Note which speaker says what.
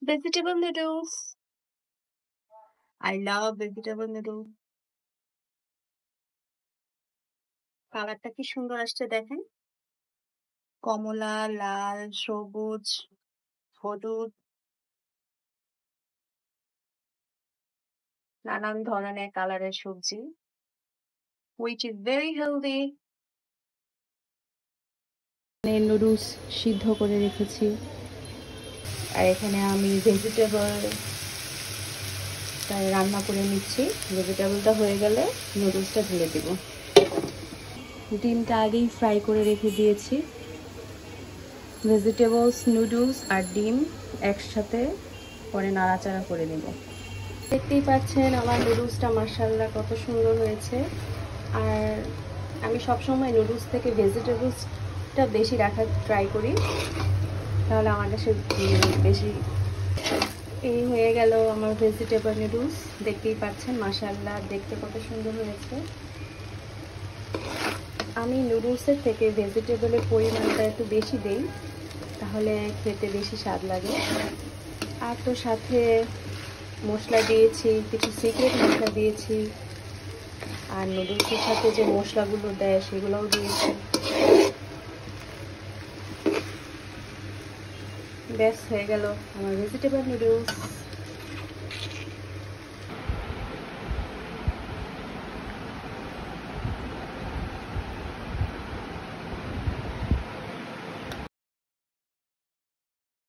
Speaker 1: Vegetable noodles. I love vegetable noodles. কালারটা কি সুন্দর আসছে দেখেন। কমলা, লাল, সবুজ, হলুদ, নানান ধরনের কালারের সবজি, which is very healthy. Noodles সিদ্ধ করে রেখেছি, আর এখানে আমি ভেজিটেবল রান্না করে নিচ্ছি। ভেজিটেবলটা হয়ে গেলে নুডলসটা ঢেলে দেব। ডিমটা আগেই ফ্রাই করে রেখে দিয়েছি। ভেজিটেবলস, নুডলস আর ডিম একসাথে পরে নাড়াচাড়া করে নেব। দেখতেই পাচ্ছেন আমার নুডলসটা মাশাআল্লাহ কত সুন্দর হয়েছে। আর আমি সবসময় নুডলস থেকে ভেজিটেবলসটা বেশি রাখার ট্রাই করি, তাহলে আমার কাছে বেশি। এই হয়ে গেল আমার ভেজিটেবল নুডলস। দেখতেই পাচ্ছেন মাশাআল্লাহ দেখতে কত সুন্দর হয়েছে। আমি নুডলসের থেকে ভেজিটেবলের পরিমাণটা একটু বেশি দেই, তাহলে খেতে বেশি স্বাদ লাগে। আর তো সাথে মশলা দিয়েছি, কিছু সিক্রেট মশলা দিয়েছি, আর নুডলসের সাথে যে মশলাগুলো দেয় সেগুলোও দিয়েছি। ব্যাস হয়ে গেল আমার ভেজিটেবল নুডলস।